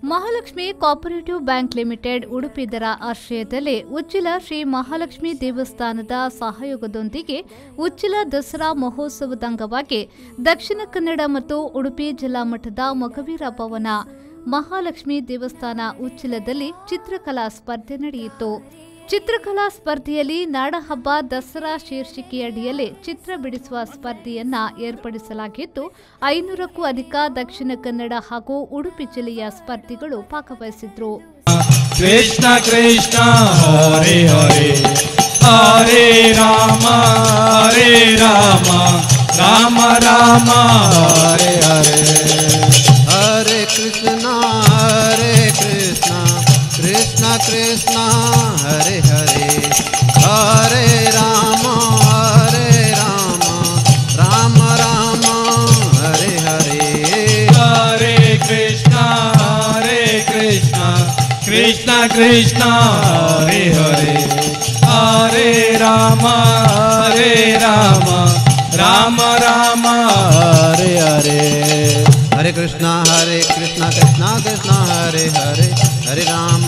Mahalakshmi cooperative bank limited Udupi ಇದರ ಆಶ್ರಯದಲ್ಲಿ ಉಚ್ಚಿಲ ಶ್ರೀ ಮಹಾಲಕ್ಷ್ಮಿ ದೇವಸ್ಥಾನದ ಸಹಯೋಗದೊಂದಿಗೆ ಉಚ್ಚಿಲ ದಸರಾ ಮಹೋತ್ಸವದ ಅಂಗವಾಗಿ ದಕ್ಷಿಣ ಕನ್ನಡ ಮತ್ತು ಉಡುಪಿ ಜಿಲ್ಲಾ ಮಟ್ಟದ ಮೊಗವೀರ ಭವನ ಮಹಾಲಕ್ಷ್ಮಿ ದೇವಸ್ಥಾನ ಉಚ್ಚಿಲದಲ್ಲಿ ಚಿತ್ರಕಲಾ ಸ್ಪರ್ಧೆ ನಡೆಯಿತು. ಚಿತ್ರಕಲಾ ಸ್ಪರ್ಧೆಯಲ್ಲಿ ನಾಡಹಬ್ಬ ದಸರಾ ಶೀರ್ಷಿಕೆಯಡಿಯಲ್ಲಿ ಚಿತ್ರ ಬಿಡಿಸುವ ಸ್ಪರ್ಧೆಯನ್ನ ಏರ್ಪಡಿಸಲಾಗಿದ್ದು 500ಕ್ಕೂ ಅಧಿಕ ದಕ್ಷಿಣ ಕನ್ನಡ ಹಾಗೂ ಉಡುಪಿ ಜಿಲ್ಲೆಯ ಸ್ಪರ್ಧಿಗಳು ಭಾಗವಹಿಸಿದ್ರು. ಕೃಷ್ಣ ಕೃಷ್ಣ ಹರೇ ಹರೇ ಹರೇ ರಾಮ ರಾಮ ರಾಮ ಹರೇ ಹರೇ ಹರೇ ಕೃಷ್ಣ ಕೃಷ್ಣ ಕೃಷ್ಣ ಹರೇ ಹರೇ ಹರೇ ರಾಮ ರಾಮ ರಾಮ ಹರೇ ಹರೇ ಹರೇ ಕೃಷ್ಣ ಕೃಷ್ಣ ಕೃಷ್ಣ ಹರೇ ಹರೇ ಹರೇ ರಾಮ ರಾಮ ರಾಮ ಹರೇ ಹರೇ ಹರೇ ಕೃಷ್ಣ ಕೃಷ್ಣ ಕೃಷ್ಣ ಹರೇ ಹರೇ ಹರೇ ರಾಮ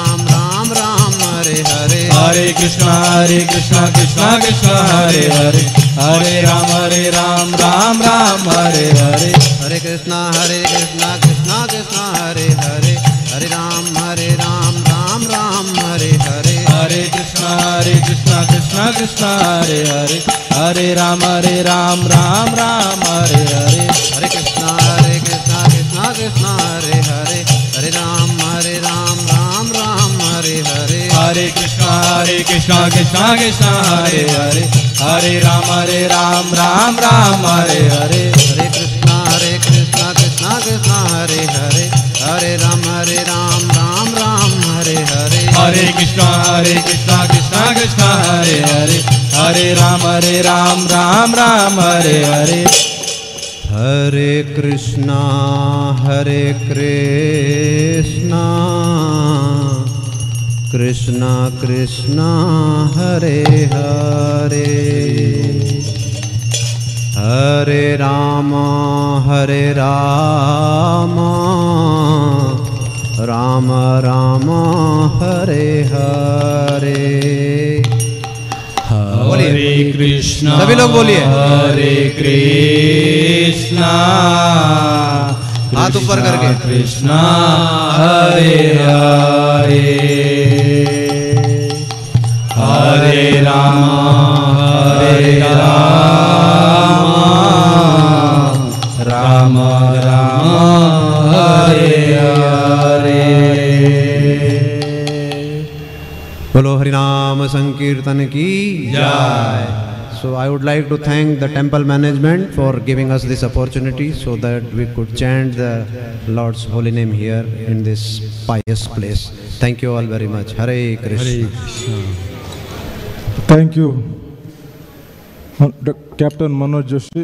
ರಾಮ ರಾಮ ಹರೇ ಹರೇ ಹರೇ ಕೃಷ್ಣ ಕೃಷ್ಣ ಕೃಷ್ಣ ಹರೇ ಹರೇ ಹರೇ ರಾಮ ರಾಮ ರಾಮ ಹರೇ ಹರೇ ಹರೇ ಕೃಷ್ಣ ಕೃಷ್ಣ ಕೃಷ್ಣ ಹರೇ ಹರೇ ಹರೇ ರಾಮ ರಾಮ ರಾಮ ಹರೇ ಹರೇ ಹರೇ ಕೃಷ್ಣ ಕೃಷ್ಣ ಕೃಷ್ಣ ಹರೇ ಹರೇ ಹರೇ ರಾಮ ರಾಮ ರಾಮ ಹರೇ ಹರೇ ಹರೇ ಕೃಷ್ಣ ಕೃಷ್ಣ ಕೃಷ್ಣ ಹರೇ ಹರೇ ಹರೇ ರಾಮ ರಾಮ ಹರೇ ಹರೇ ಹರೇ ಕೃಷ್ಣ ಕೃಷ್ಣ ಕೃಷ್ಣ ಹರೇ ಹರೇ ಹರೇ ರಾಮ ರಾಮ ಹರೇ ಹರೇ ಹರೇ ಕೃಷ್ಣ ಕೃಷ್ಣ ಕೃಷ್ಣ ಹರೇ ಹರೇ ಹರೇ ರಾಮ ರಾಮ ಹರೇ ಹರೇ ಹರೇ ಕೃಷ್ಣ ಕೃಷ್ಣ ಕೃಷ್ಣ ಹರೇ ಹರೇ ಹರೇ ರಾಮ ರಾಮ ಹರೇ ಹರೇ ಹರೇ ಕೃಷ್ಣ ಕೃಷ್ಣ ಕೃಷ್ಣ ಹರೇ ಹರೇ ಹರೇ ರಾಮ ರಾಮ ರಾಮ ಹರೇ ಹರೇ हरे कृष्णा सभी लोग बोलिए हरे कृष्णा हाथ ऊपर करके कृष्णा हरे हरे हरे राम राम राम हरे हरे बोलो हरिनाम संकीर्तन की जय. So I would like to thank the temple management for giving us this opportunity so that we could chant the Lord's holy name here in this pious place. Thank you all very much. Hare Krishna. Thank you, Captain Manoj Joshi.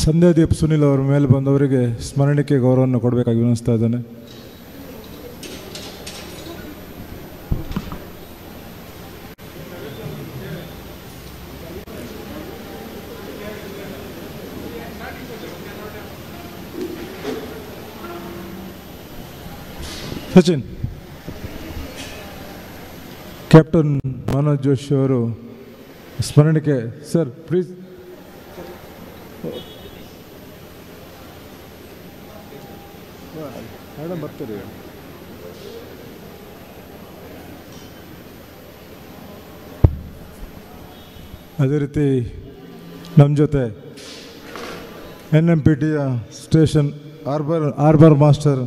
ಸಂಧ್ಯಾದೀಪ್ Sunil ಅವರ ಮೇಲೆ ಬಂದವರಿಗೆ ಸ್ಮರಣಿಕೆ ಗೌರವವನ್ನು ಕೊಡಬೇಕಾಗಿ ವಿನಂತಿಸ್ತಾ ಇದ್ದಾನೆ. Sachin, captain Manoj Joshi ಅವರು ಸ್ಮರಣಿಕೆ. Sir please. Madam ಬರ್ತೀರಿ. ಅದೇ ರೀತಿ ನಮ್ಮ ಜೊತೆ NMPTಯ station harbour master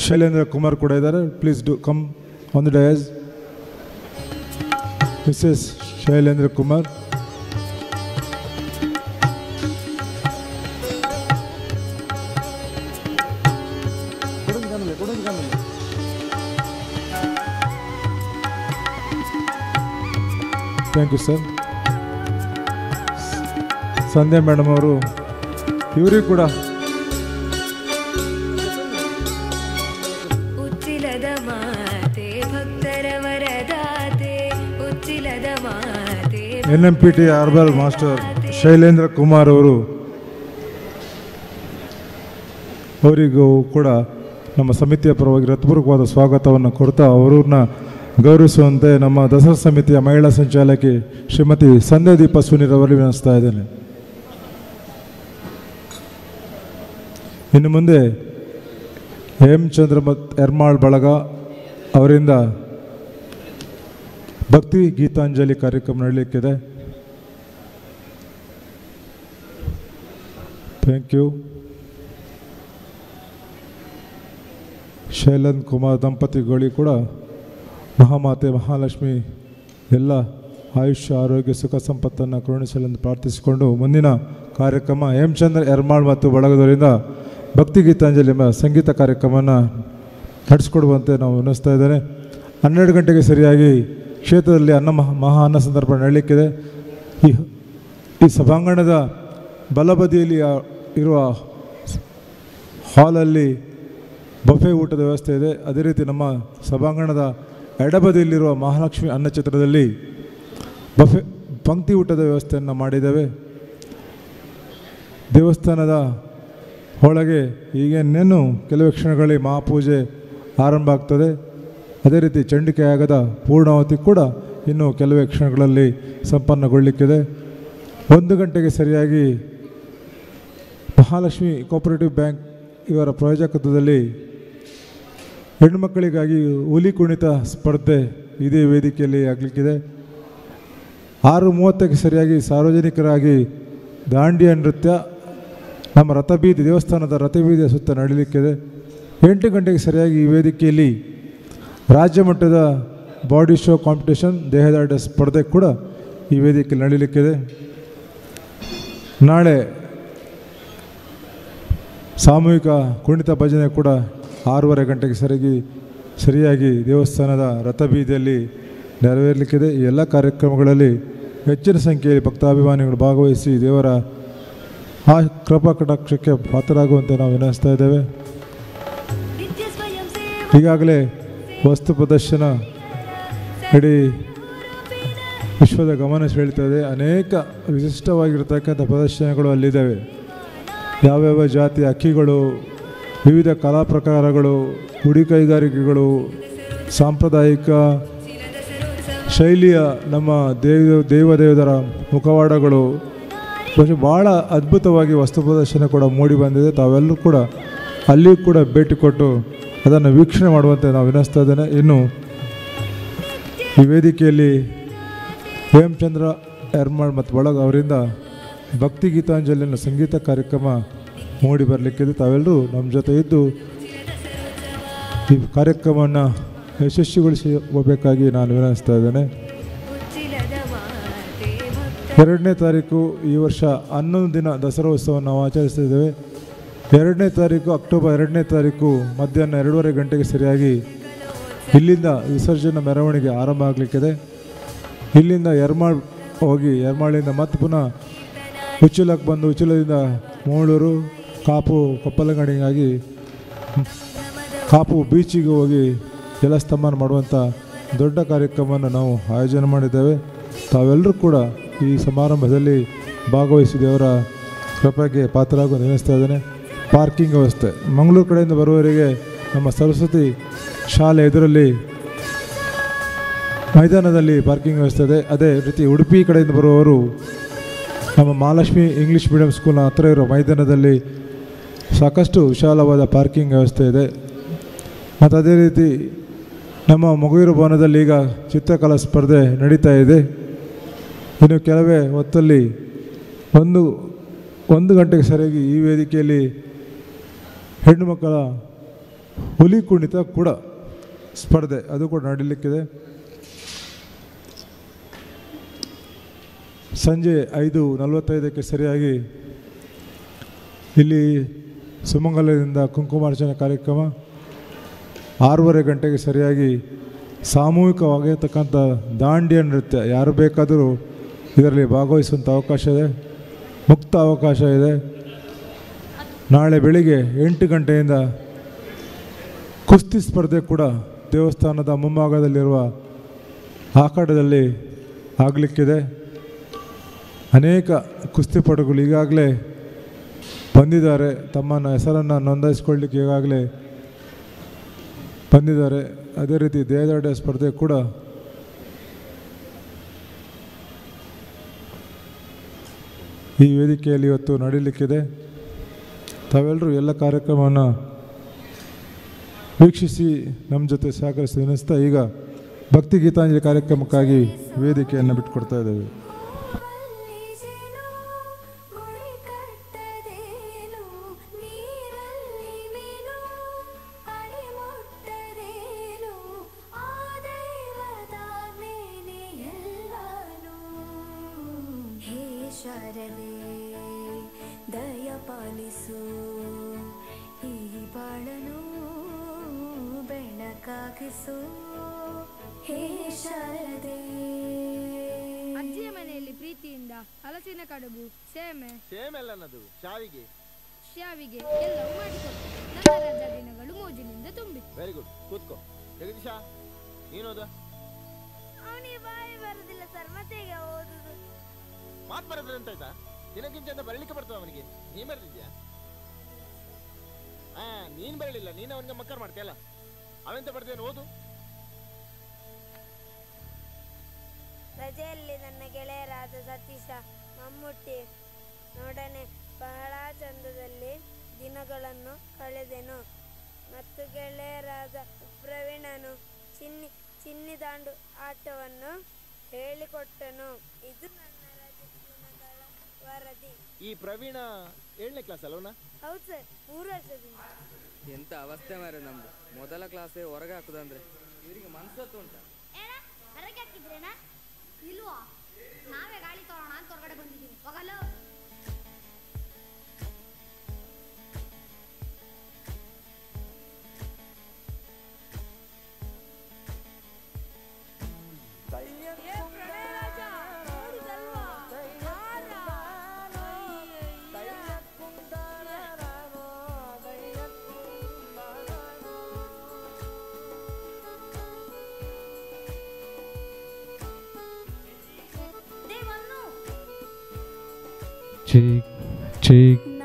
Shailendra Kumar ಕೂಡ ಇದ್ದಾರೆ. Please do come on the dais. Mrs Shailendra Kumar. Thank you sir. Sandhya madam ಅವರು, ಇವರಿಗೂ ಕೂಡ NMPT harbour master Shailendra Kumar ಅವರಿಗೂ ಕೂಡ ನಮ್ಮ ಸಮಿತಿಯ ಪರವಾಗಿ ಹೃತ್ಪೂರ್ವಕವಾದ ಸ್ವಾಗತವನ್ನು ಕೊಡ್ತಾ ಅವರನ್ನ ಗೌರವಿಸುವಂತೆ ನಮ್ಮ ದಸರಾ ಸಮಿತಿಯ ಮಹಿಳಾ ಸಂಚಾಲಕಿ ಶ್ರೀಮತಿ ಸಂಧ್ಯಾದೀಪ ಸುನೀರವರಲ್ಲಿ ವಿನಂತಿಸ್ತಾ ಇದ್ದೇನೆ. ಇನ್ನು ಮುಂದೆ ಹೇಮಚಂದ್ರ ಎರ್ಮಾಳ್ ಬಳಗ ಅವರಿಂದ ಭಕ್ತಿ ಗೀತಾಂಜಲಿ ಕಾರ್ಯಕ್ರಮ ನಡೆಯಲಿಕ್ಕಿದೆ. Thank you. ಶೈಲನ್ ಕುಮಾರ್ ದಂಪತಿಗಳಿಗೆ ಕೂಡ ಮಹಾಮಾತೆ ಮಹಾಲಕ್ಷ್ಮಿ ಎಲ್ಲ ಆಯುಷ್ಯ ಆರೋಗ್ಯ ಸುಖ ಸಂಪತ್ತನ್ನು ಕರುಣಿಸಲೆಂದು ಪ್ರಾರ್ಥಿಸಿಕೊಂಡು ಮುಂದಿನ ಕಾರ್ಯಕ್ರಮ ಹೇಮಚಂದ್ರ ಎರ್ಮಾಳ್ ಮತ್ತು ಬಳಗದವರಿಂದ ಭಕ್ತಿ ಗೀತಾಂಜಲಿ ಎಂಬ ಸಂಗೀತ ಕಾರ್ಯಕ್ರಮವನ್ನು ನಡೆಸಿಕೊಡುವಂತೆ ನಾವು ವಿನಂತಿಸ್ತಾ ಇದ್ದೇನೆ. 12 ಗಂಟೆಗೆ ಸರಿಯಾಗಿ ಕ್ಷೇತ್ರದಲ್ಲಿ ಮಹಾ ಅನ್ನ ಸಂದರ್ಭ ನಡೆಯಲಿಕ್ಕಿದೆ. ಈ ಸಭಾಂಗಣದ ಬಲಬದಿಯಲ್ಲಿ ಇರುವ ಹಾಲಲ್ಲಿ ಬಫೆ ಊಟದ ವ್ಯವಸ್ಥೆ ಇದೆ. ಅದೇ ರೀತಿ ನಮ್ಮ ಸಭಾಂಗಣದ ಎಡಬದಿಯಲ್ಲಿರುವ ಮಹಾಲಕ್ಷ್ಮಿ ಅನ್ನಛತ್ರದಲ್ಲಿ ಬಫೆ ಪಂಕ್ತಿ ಊಟದ ವ್ಯವಸ್ಥೆಯನ್ನು ಮಾಡಿದ್ದೇವೆ. ದೇವಸ್ಥಾನದ ಒಳಗೆ ಈಗೇನೇನು ಕೆಲವು ಕ್ಷಣಗಳಲ್ಲಿ ಮಹಾಪೂಜೆ ಆರಂಭ ಆಗ್ತದೆ. ಅದೇ ರೀತಿ ಚಂಡಿಕೆಯಾಗದ ಪೂರ್ಣಾವತಿ ಕೂಡ ಇನ್ನು ಕೆಲವೇ ಕ್ಷಣಗಳಲ್ಲಿ ಸಂಪನ್ನಗೊಳ್ಳಲಿಕ್ಕಿದೆ. 1 ಗಂಟೆಗೆ ಸರಿಯಾಗಿ ಮಹಾಲಕ್ಷ್ಮಿ ಕೋಆಪರೇಟಿವ್ ಬ್ಯಾಂಕ್ ಇವರ ಪ್ರಾಯೋಜಕತ್ವದಲ್ಲಿ ಹೆಣ್ಣುಮಕ್ಕಳಿಗಾಗಿ ಹುಲಿ ಕುಣಿತ ಸ್ಪರ್ಧೆ ಇದೇ ವೇದಿಕೆಯಲ್ಲಿ ಆಗಲಿಕ್ಕಿದೆ. 6:30ಕ್ಕೆ ಸರಿಯಾಗಿ ಸಾರ್ವಜನಿಕರಾಗಿ ದಾಂಡಿಯಾ ನೃತ್ಯ ನಮ್ಮ ರಥಬೀದಿ ದೇವಸ್ಥಾನದ ರಥಬೀದಿಯ ಸುತ್ತ ನಡೆಯಲಿಕ್ಕಿದೆ. 8 ಗಂಟೆಗೆ ಸರಿಯಾಗಿ ಈ ವೇದಿಕೆಯಲ್ಲಿ ರಾಜ್ಯ ಮಟ್ಟದ ಬಾಡಿ ಶೋ ಕಾಂಪಿಟೇಷನ್ ದೇಹದಾಢ್ಯ ಸ್ಪರ್ಧೆ ಕೂಡ ಈ ವೇದಿಕೆಯಲ್ಲಿ ನಡೆಯಲಿಕ್ಕಿದೆ. ನಾಳೆ ಸಾಮೂಹಿಕ ಕುಣಿತ ಭಜನೆ ಕೂಡ 6:30 ಗಂಟೆಗೆ ಸರಿಯಾಗಿ ದೇವಸ್ಥಾನದ ರಥಬೀದಿಯಲ್ಲಿ ನೆರವೇರಲಿಕ್ಕಿದೆ. ಈ ಎಲ್ಲ ಕಾರ್ಯಕ್ರಮಗಳಲ್ಲಿ ಹೆಚ್ಚಿನ ಸಂಖ್ಯೆಯಲ್ಲಿ ಭಕ್ತಾಭಿಮಾನಿಗಳು ಭಾಗವಹಿಸಿ ದೇವರ ಆ ಕೃಪಾ ಕಟಾಕ್ಷಕ್ಕೆ ಪಾತ್ರರಾಗುವಂತೆ ನಾವು ವಿನಂತಿಸ್ತಾ ಇದ್ದೇವೆ. ಈಗಾಗಲೇ ವಸ್ತು ಪ್ರದರ್ಶನ ಇಡೀ ವಿಶ್ವದ ಗಮನ ಸೆಳೀತದೆ. ಅನೇಕ ವಿಶಿಷ್ಟವಾಗಿರ್ತಕ್ಕಂಥ ಪ್ರದರ್ಶನಗಳು ಅಲ್ಲಿದ್ದಾವೆ. ಯಾವ್ಯಾವ ಜಾತಿಯ ಅಕ್ಕಿಗಳು, ವಿವಿಧ ಕಲಾ ಪ್ರಕಾರಗಳು, ಗುಡಿ ಕೈಗಾರಿಕೆಗಳು, ಸಾಂಪ್ರದಾಯಿಕ ಶೈಲಿಯ ನಮ್ಮ ದೇವದೇವದರ ಮುಖವಾಡಗಳು, ಭಾಳ ಅದ್ಭುತವಾಗಿ ವಸ್ತು ಪ್ರದರ್ಶನ ಕೂಡ ಮೂಡಿ ಬಂದಿದೆ. ತಾವೆಲ್ಲರೂ ಕೂಡ ಅಲ್ಲಿಯೂ ಕೂಡ ಭೇಟಿ ಕೊಟ್ಟು ಅದನ್ನು ವೀಕ್ಷಣೆ ಮಾಡುವಂತೆ ನಾವು ವಿನಂತಿಸ್ತಾ ಇದ್ದೇನೆ. ಇನ್ನು ಈ ವೇದಿಕೆಯಲ್ಲಿ ಹೇಮಚಂದ್ರ ಎರ್ಮಾಳ್ ಮತ್ತು ಬಳಗ ಅವರಿಂದ ಭಕ್ತಿ ಗೀತಾಂಜಲಿಯನ್ನು ಸಂಗೀತ ಕಾರ್ಯಕ್ರಮ ಮೂಡಿ ಬರಲಿಕ್ಕಿದೆ. ತಾವೆಲ್ಲರೂ ನಮ್ಮ ಜೊತೆ ಇದ್ದು ಈ ಕಾರ್ಯಕ್ರಮವನ್ನು ಯಶಸ್ವಿಗೊಳಿಸಿ ಹೋಗಬೇಕಾಗಿ ನಾನು ವಿನಂತಿಸ್ತಾ ಇದ್ದೇನೆ. 2ನೇ ತಾರೀಕು ಈ ವರ್ಷ 11 ದಿನ ದಸರಾ ಉತ್ಸವವನ್ನು ನಾವು ಆಚರಿಸ್ತಿದ್ದೇವೆ. 2ನೇ ತಾರೀಕು ಅಕ್ಟೋಬರ್ 2ನೇ ತಾರೀಕು ಮಧ್ಯಾಹ್ನ 2:30 ಗಂಟೆಗೆ ಸರಿಯಾಗಿ ಇಲ್ಲಿಂದ ವಿಸರ್ಜನಾ ಮೆರವಣಿಗೆ ಆರಂಭ ಆಗಲಿಕ್ಕಿದೆ. ಇಲ್ಲಿಂದ ಎರ್ಮಾಳ್ ಹೋಗಿ ಎರ್ಮಾಳಿಂದ ಮತ್ತೆ ಪುನಃ ಉಚ್ಚಿಲಕ್ಕೆ ಬಂದು ಉಚ್ಚಿಲದಿಂದ ಮೂಳೂರು, ಕಾಪು, ಕೊಪ್ಪಲಗಣಿಗಾಗಿ ಕಾಪು ಬೀಚಿಗೆ ಹೋಗಿ ಜಲಸ್ತಂಭನ ಮಾಡುವಂಥ ದೊಡ್ಡ ಕಾರ್ಯಕ್ರಮವನ್ನು ನಾವು ಆಯೋಜನೆ ಮಾಡಿದ್ದೇವೆ. ತಾವೆಲ್ಲರೂ ಕೂಡ ಈ ಸಮಾರಂಭದಲ್ಲಿ ಭಾಗವಹಿಸಿ ದೇವರ ಕೃಪೆಗೆ ಪಾತ್ರರಾಗುವ ನಿರ್ವಹಿಸ್ತಾ ಇದ್ದೇನೆ. ಪಾರ್ಕಿಂಗ್ ವ್ಯವಸ್ಥೆ ಮಂಗಳೂರು ಕಡೆಯಿಂದ ಬರುವವರಿಗೆ ನಮ್ಮ ಸರಸ್ವತಿ ಶಾಲೆ ಎದುರಲ್ಲಿ ಮೈದಾನದಲ್ಲಿ ಪಾರ್ಕಿಂಗ್ ವ್ಯವಸ್ಥೆ ಇದೆ. ಅದೇ ರೀತಿ ಉಡುಪಿ ಕಡೆಯಿಂದ ಬರುವವರು ನಮ್ಮ ಮಹಾಲಕ್ಷ್ಮಿ ಇಂಗ್ಲೀಷ್ ಮೀಡಿಯಂ ಸ್ಕೂಲ್ನ ಹತ್ತಿರ ಇರೋ ಮೈದಾನದಲ್ಲಿ ಸಾಕಷ್ಟು ವಿಶಾಲವಾದ ಪಾರ್ಕಿಂಗ್ ವ್ಯವಸ್ಥೆ ಇದೆ. ಮತ್ತು ಅದೇ ರೀತಿ ನಮ್ಮ ಮೊಗವೀರ ಭವನದಲ್ಲಿ ಈಗ ಚಿತ್ರಕಲಾ ಸ್ಪರ್ಧೆ ನಡೀತಾ ಇದೆ. ಇನ್ನು ಕೆಲವೇ ಹೊತ್ತಲ್ಲಿ 1 ಗಂಟೆಗೆ ಸರಿಯಾಗಿ ಈ ವೇದಿಕೆಯಲ್ಲಿ ಹೆಣ್ಣು ಮಕ್ಕಳ ಹುಲಿ ಕುಣಿತ ಕೂಡ ಸ್ಪರ್ಧೆ ಅದು ಕೂಡ ನಡೀಲಿಕ್ಕಿದೆ. ಸಂಜೆ 5:45ಕ್ಕೆ ಸರಿಯಾಗಿ ಇಲ್ಲಿ ಸುಮಂಗಲದಿಂದ ಕುಂಕುಮಾರ್ಚನೆ ಕಾರ್ಯಕ್ರಮ, 6:30 ಗಂಟೆಗೆ ಸರಿಯಾಗಿ ಸಾಮೂಹಿಕವಾಗಿರ್ತಕ್ಕಂಥ ದಾಂಡಿಯಾ ನೃತ್ಯ. ಯಾರು ಬೇಕಾದರೂ ಇದರಲ್ಲಿ ಭಾಗವಹಿಸುವಂಥ ಅವಕಾಶ ಇದೆ, ಮುಕ್ತ ಅವಕಾಶ ಇದೆ. ನಾಳೆ ಬೆಳಿಗ್ಗೆ 8 ಗಂಟೆಯಿಂದ ಕುಸ್ತಿ ಸ್ಪರ್ಧೆ ಕೂಡ ದೇವಸ್ಥಾನದ ಮುಂಭಾಗದಲ್ಲಿರುವ ಆಖಾಡದಲ್ಲಿ ಆಗಲಿಕ್ಕಿದೆ. ಅನೇಕ ಕುಸ್ತಿಪಟುಗಳು ಈಗಾಗಲೇ ಬಂದಿದ್ದಾರೆ. ತಮ್ಮ ಹೆಸರನ್ನು ನೋಂದಾಯಿಸ್ಕೊಳ್ಳಿಕ್ಕೆ ಈಗಾಗಲೇ ಬಂದಿದ್ದಾರೆ. ಅದೇ ರೀತಿ ದೇಹದಾಢ್ಯ ಸ್ಪರ್ಧೆ ಕೂಡ ಈ ವೇದಿಕೆಯಲ್ಲಿ ಇವತ್ತು ನಡೀಲಿಕ್ಕಿದೆ. ತಾವೆಲ್ಲರೂ ಎಲ್ಲ ಕಾರ್ಯಕ್ರಮವನ್ನು ವೀಕ್ಷಿಸಿ ನಮ್ಮ ಜೊತೆ ಸಹಕರಿಸಿ ಎನಿಸ್ತಾ ಈಗ ಭಕ್ತಿ ಗೀತಾಂಜಲಿ ಕಾರ್ಯಕ್ರಮಕ್ಕಾಗಿ ವೇದಿಕೆಯನ್ನು ಬಿಟ್ಟುಕೊಡ್ತಾ ಇದ್ದೇವೆ. ದಯಪಾಲಿಸು ಈ ಬಾಳನು ಬೆಳಕಾಗಿಸು ಹೇ ಶಾರದೆ. ಅಜ್ಜಿಯ ಮನೆಯಲ್ಲಿ ಪ್ರೀತಿಯಿಂದ ಹಲಸಿನ ಕಡುಬು, ಸೇಮೆ ನನ್ನದು ಶಾವಿಗೆ ಎಲ್ಲವೂ ಮಾಡಿಕೊಟ್ಟು ನನ್ನ ರಜಾ ದಿನಗಳು ಮೋಜಿನಿಂದ ತುಂಬಿತು. ವೆರಿ ಗುಡ್, ಕೂತ್ಕೋ. ಜಗದೀಶ, ನೀನೋದ? ಅವನಿಗೆ ಬಾಯಿ ಬರುದಿಲ್ಲ ಸರ್, ಮತ್ತೆ ಈಗ ಓದುದು. ಮಾತು ಬರೋದ್ರೆ ಅಂತ ಆಯ್ತಾ? ದಿನಕ್ಕಿಂತ ಬರಲಿಕ್ಕೆ ಬರ್ತದೆ ಅವನಿಗೆ. ನೀನ್ ಬರಲಿದ್ಯಾ? ನೀನ್ ಬರಲಿಲ್ಲ, ನೀನು ಅವನಿಗೆ ಮಕ್ಕರ್ ಮಾಡ್ತೀಯಲ್ಲ. ಅವೆಂತ ಬರ್ದೇನು, ಓದು. ರಜೆಯಲ್ಲಿ ನನ್ನ ಗೆಳೆಯರಾದ ಸತೀಶ, ಮಮ್ಮುಟ್ಟಿ ನೋಡನೆ ಬಹಳ ಚಂದದಲ್ಲಿ ದಿನಗಳನ್ನು ಕಳೆದೆನು. ಮತ್ತು ಗೆಳೆಯರಾದ ಪ್ರವೀಣನು ಚಿನ್ನಿದಾಂಡು ಆಟವನ್ನು ಹೇಳಿಕೊಟ್ಟನು. ಇದು ನನ್ನ ರಜೆ ದಿನಗಳ ವರದಿ. ಈ ಪ್ರವೀಣ 7ನೇ ಕ್ಲಾಸ್ ಅಲ್ವನ? ಹೌದು ಸರ್, 3 ವರ್ಷದಿಂದ. ಎಂತ ಅವಸ್ಥೆ ಮಾರೆ ನಮ್ದು. ಮೊದಲ ಕ್ಲಾಸೇ ಹೊರಗೆ ಹಾಕುದಂದ್ರೆ ಇವರಿಗೆ ಮನ್ಸತ್ತು ಉಂಟ. ಹೊರಗೆ ಹಾಕಿದ್ರೇನಾ? ಇಲ್ವಾ, ನಾವೇ ಗಾಳಿ ತೋರೋಣ ಅಂತ ಹೊರಗಡೆ ಬಂದಿದ್ದೀವಿ. ಹೋಗಲ್ಲ. cheek, cheek, cheek,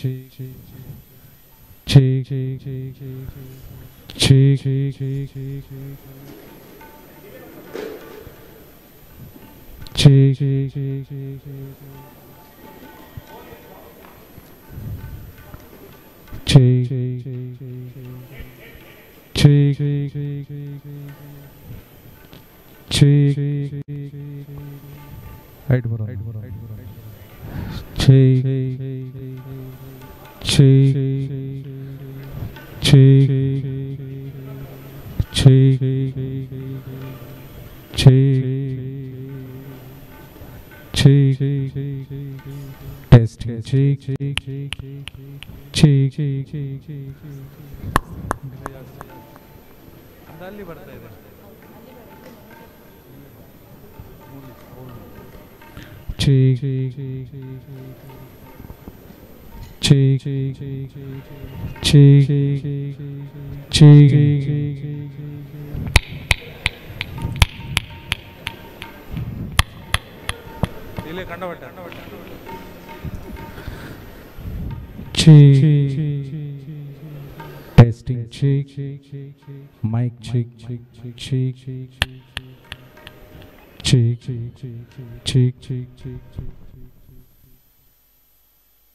cheek, cheek, cheek, cheek, cheek, cheek, cheek, cheek, height baro cheek cheek cheek cheek cheek cheek testing cheek cheek cheek cheek ಅದಲ್ಲಿ ಬರ್ತಾ ಇದೆ. cheek cheek cheek cheek cheek ಇಲ್ಲಿ ಕಂಡಬಟ್ಟ cheek testing cheek mic cheek cheek cheek cheek cheek cheek cheek cheek cheek cheek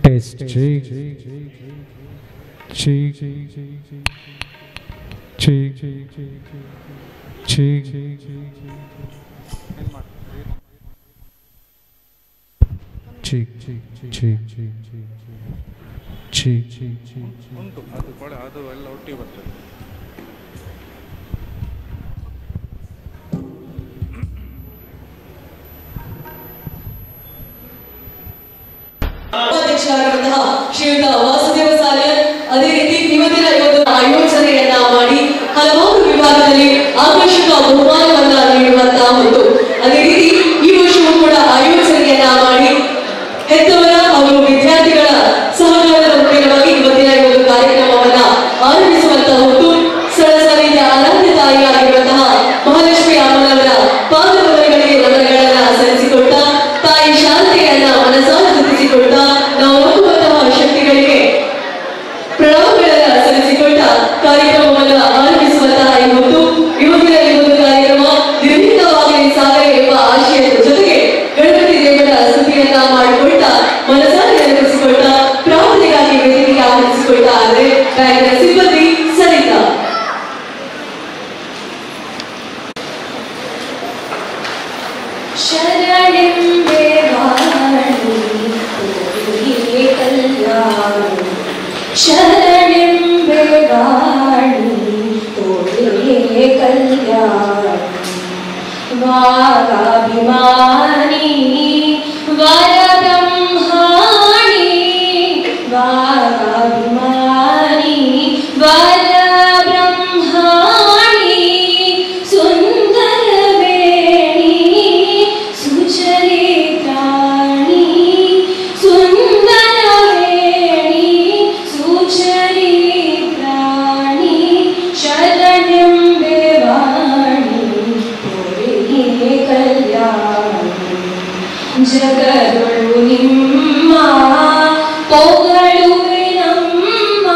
test cheek cheek cheek cheek cheek ಉಂಟು ಅದು ಕೊಳೆ, ಅದು ಎಲ್ಲ ಒಟ್ಟಿಗೆ ಬರ್ತದೆ. ಅಧ್ಯಕ್ಷರಾಗಿರುವಂತಹ ಶ್ರೀಯುತ ವಾಸುದೇವ ಸಾಲಿಯರ್ ಅದೇ ರೀತಿ ಇವತ್ತಿನ ಆಯೋಜನೆಯನ್ನ ಮಾಡಿ ಹಲವಾರು ವಿಭಾಗದಲ್ಲಿ ಆಕರ್ಷಕ ಬಹುಮಾನವನ್ನ ನೀಡುವಂತಹ ಒಂದು ಅದೇ ರೀತಿ ಈ ವರ್ಷವೂ ಕೂಡ ಆಯೋಜನೆಯನ್ನ ಮಾಡಿ ಹೆತ್ತವರ ಹಾಗೂ ವಿದ್ಯಾರ್ಥಿಗಳ ಸಹಕಾರದ ಮುಖ್ಯವಾಗಿ ಇವತ್ತಿನ ಈ ಒಂದು ಕಾರ್ಯಕ್ರಮವನ್ನ ಆರಂಭಿಸುವಂತಹ ಹೊತ್ತು ಸರಸರಿಯ ಆರಾಧ್ಯ ತಾಯಿಯಾಗಿರುವಂತಹ ಮಹಾಲಕ್ಷ್ಮಿ ಅಮ್ಮನವರ ಪಾದಗಳಿಗೆ ನಮನಗಳನ್ನ ಸಲ್ಲಿಸಿಕೊಟ್ಟ ತಾಯಿ ಶಾಂತಿಯನ್ನ ಮನಸಾರ ಗುರುತಿಸಿಕೊಟ್ಟ ನಾವು ನಂಬುವಂತಹ ಶಕ್ತಿಗಳಿಗೆ ಪ್ರಣಾಮಗಳನ್ನ ಸಲ್ಲಿಸಿಕೊಟ್ಟ ಕಾರ್ಯಕ್ರಮವನ್ನ ಆರಂಭಿಸುವಂತಹ ಈ ಹೊತ್ತು ಇವತ್ತಿನ ಈ ಒಂದು ಕಾರ್ಯಕ್ರಮ ನಿರ್ಮಿತವಾಗಿ ಸಾಗಲಿ ಎಂಬ ಆಶಯದ ಜೊತೆಗೆ ಗಣಪತಿ ದೇವರ ಸ್ತುತಿಯನ್ನ ಮಾಡಿಕೊಟ್ಟ ಮನಸಾರ ನೆನಪಿಸಿಕೊಟ್ಟ ಪ್ರಾರ್ಥನೆಗಾಗಿ ವೇದಿಕೆಗೆ ಆಹ್ವಾನಿಸಿಕೊಟ್ಟ ಆದರೆ ಬ್ಯಾಂಕಿನ ಸಿಬ್ಬಂದಿ ಸರಿತಾ ಶರಣೆಂಬೆ ವಾಣಿ ತೋರಿಯೇ ಕಲ್ಯಾಣಿ ಶರಣೆಂಬೆ ವಾಣಿ ತೋರಿಯೇ ಕಲ್ಯಾಣಿ ವಾಗಾಭಿಮಾನಿ ವರಬ್ರಹ್ಮಾಣಿ ವಾಗಾಭಿಮಾನಿ ವರಬ್ರಹ್ಮಾಣಿ ಸುಂದರವೇಣಿ ಸುಚರಿತ್ರಾಣಿ ಸುಂದರವೇಣಿ ಸುಚರಿತ್ರಾಣಿ ಶರಣೆಂಬೆ ವಾಣಿ ತೋರಿಯೇ ಕಲ್ಯಾಣಿ ಜಗದೊಳು ನಿಮ್ಮ ಪೊಗಳುವೆ ನಮ್ಮ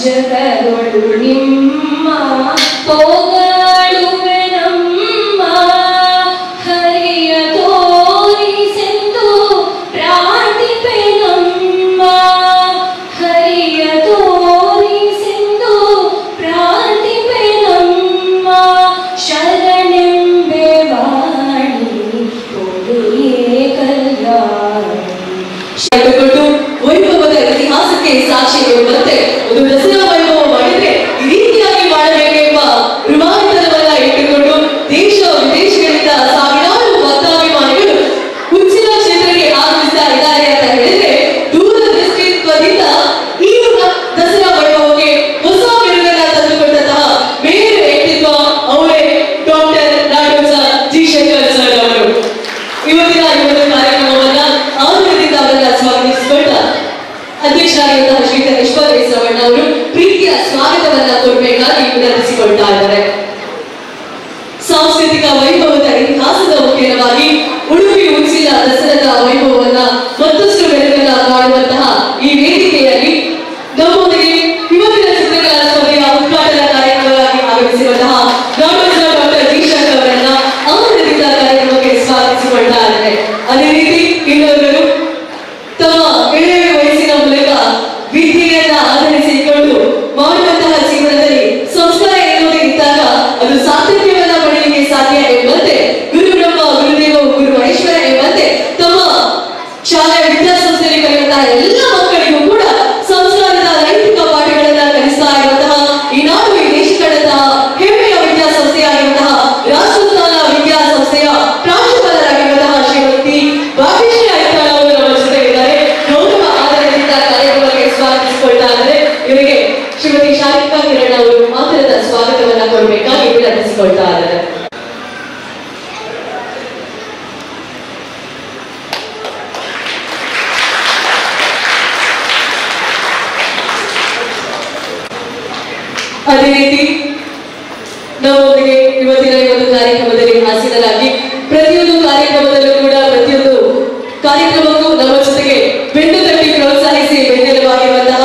ಜಗದೊಳು ನಿಮ್ಮ ಪೊಗಳುವೆ ನಮ್ಮ ಹರಿಯ ತೋರಿಸೆಂದು ಪ್ರಾರ್ಥಿಪೆ ನಮ್ಮ ಹರಿಯ ತೋರಿಸೆಂದು ಪ್ರಾರ್ಥಿಪೆ ನಮ್ಮ ಶರಣೆಂಬೆ ವಾಣಿ ತೋರಿಯೇ ಕಲ್ಯಾಣಿ ಕೊಟ್ಟು ವೈಭವದ ಇತಿಹಾಸಕ್ಕೆ ಸಾಕ್ಷಿ ನೀಡುವಂತೆ ಒಂದು ದಸರಾ ವೈಭವ ಮಾಡಿದ್ರೆ ಈ ರೀತಿಯಾಗಿ ಮಾಡಬೇಕೆಂಬ ಋಮಾಂತರವನ್ನ ಇಟ್ಟುಕೊಂಡು ದೇಶ ವಿದೇಶಗಳಿಂದ ಸಾವಿರಾರು ಭಕ್ತಾಭಿಮಾನಿಗಳು ಉಚ್ಚಿಲ ಕ್ಷೇತ್ರಕ್ಕೆ ಆಗಮಿಸ್ತಾ ಇದ್ದಾರೆ ಅಂತ ಹೇಳಿದ್ರೆ ದೂರದೃಷ್ಟಿತ್ವದಿಂದ ಈ ದಸರಾ ವೈಭವಕ್ಕೆ ಹೊಸ ಮೆರುಗನ್ನ ತಂದುಕೊಂಡಂತಹ ಮೇರು ವ್ಯಕ್ತಿತ್ವ ಅವರೇ ಡಾಕ್ಟರ್ ನಾಡೋಜ ಜಿ ಶಂಕರ್ ಸರ್ ಅವರು. ಇವತ್ತಿನ ಈ ಒಂದು ಕಾರ್ಯಕ್ರಮವನ್ನ ಆನಂದದಿಂದ ಅವರನ್ನ ಸ್ವಾಗತಿಸಿಕೊಂಡ ಅಧ್ಯಕ್ಷರಾಗಿರುವಂತಹ ಶ್ರೀ ಈಶ್ವರ ಶ್ರವಣ್ಣ ಅವರು ಪ್ರೀತಿಯ ಸ್ವಾಗತವನ್ನ ಕೊಡಬೇಕಾಗಿ ವಿನಂತಿಸಿಕೊಳ್ತಾ ಇದ್ದಾರೆ. ಸಾಂಸ್ಕೃತಿಕ ವೈಭವದ ಇತಿಹಾಸದ ಮುಖ್ಯವಾಗಿ ಉಡುಪಿ ಉಚ್ಚಿಲ ದಸರಾದ ವೈಭವವನ್ನ ಮತ್ತಷ್ಟು ಮೆರುಗನ್ನ ಮಾಡುವಂತಹ ಈ ವೇದಿಕೆಯಲ್ಲಿ ನಮ್ಮೊಂದಿಗೆ ಇವತ್ತಿನ ಚಿತ್ರಕಲಾ ಸ್ಪರ್ಧೆಯ ಉದ್ಘಾಟನಾ ಕಾರ್ಯಕ್ರಮವಾಗಿ ಆಗಮಿಸಿರುವಂತಹ ಡಾಕ್ಟರ್ ಜಿ ಶಂಕರ್ ಅವರನ್ನ ಆನಂದದಿಂದ ಕಾರ್ಯಕ್ರಮಕ್ಕೆ ಸ್ವಾಗತಿಸಿಕೊಳ್ತಾ ಇದ್ದಾರೆ. ಅದೇ ರೀತಿ ಇನ್ನೊಬ್ಬರು ತಮ್ಮ ಎಳೆಯ ವಯಸ್ಸಿನ ಮೂಲಕ ವಿದ್ಯೆಯನ್ನ ಆಧರಿಸಿಕೊಂಡು ಮಾಡುವಂತಹ ಜೀವನದಲ್ಲಿ ಸಂಸ್ಕಾರ ಎನ್ನುವುದೇ ಇದ್ದಾಗ ಅದು ಸಾರ್ಥಕ್ಯವನ್ನ ಪಡೆಯಲಿಕ್ಕೆ ಸಾಧ್ಯ ಎಂಬಂತೆ ಗುರು ಬ್ರಹ್ಮ ಗುರುದೇವ ಗುರು ಮಹೇಶ್ವರ ಎಂಬಂತೆ ತಮ್ಮ ಶಾಲೆಯ ವಿದ್ಯಾಸಂಸ್ಥೆಯಲ್ಲಿ ಕಲಿಯುವಂತಹ ಎಲ್ಲ ಮಕ್ಕಳಿಗೂ ಕೂಡ ಸಂಸ್ಕಾರದ ನೈತಿಕ ಪಾಠಗಳನ್ನ ಕಲಿಸ್ತಾ ಇರುವಂತಹ ಈ ನಾಡು ಈ ದೇಶ ಕಂಡಂತಹ ಹೆಮ್ಮೆಯ ವಿದ್ಯಾಸಂಸ್ಥೆಯಾಗಿರುವಂತಹ ರಾಷ್ಟ್ರಸ್ಥಾನ ವಿದ್ಯಾಸಂಸ್ಥೆಯ ಪ್ರಾಂಶುಪಾಲರಾಗಿರುವಂತಹ ಶ್ರೀಮತಿ ಭಾಗ್ಯಶ್ರೀ ಐತಾಳ್ ಅವರು ನಮ್ಮ ಜೊತೆ ಇದ್ದಾರೆ. ಗೌರವ ಆಧಾರದಿಂದ ಕಾರ್ಯಕ್ರಮಕ್ಕೆ ಸ್ವಾಗತಿಸಿಕೊಳ್ತಾ ಇದ್ದಾರೆ. ಇವರಿಗೆ ಶ್ರೀಮತಿ ಶಾರಿಕಾ ಕಿರಣ್ ಅವರು ಮಾತನಾದ ಸ್ವಾಗತವನ್ನ ಕೊಡಬೇಕಾಗಿ ವಿನಂತಿಸಿಕೊಳ್ತಾ ಇದ್ದಾರೆ. ಅದೇ ರೀತಿ ನಮ್ಮೊಂದಿಗೆ ಇವತ್ತಿನ ಈ ಒಂದು ಕಾರ್ಯಕ್ರಮದಲ್ಲಿ ಹಾಸೀನರಾಗಿ ಪ್ರತಿಯೊಂದು ಕಾರ್ಯಕ್ರಮದಲ್ಲೂ ಕೂಡ ಪ್ರತಿಯೊಂದು ಕಾರ್ಯಕ್ರಮಕ್ಕೂ ನಮ್ಮ ಜೊತೆಗೆ ಬೆನ್ನು ತಟ್ಟಿ ಪ್ರೋತ್ಸಾಹಿಸಿ ಬೆನ್ನೆಲುಬಾಗಿರುವಂತಹ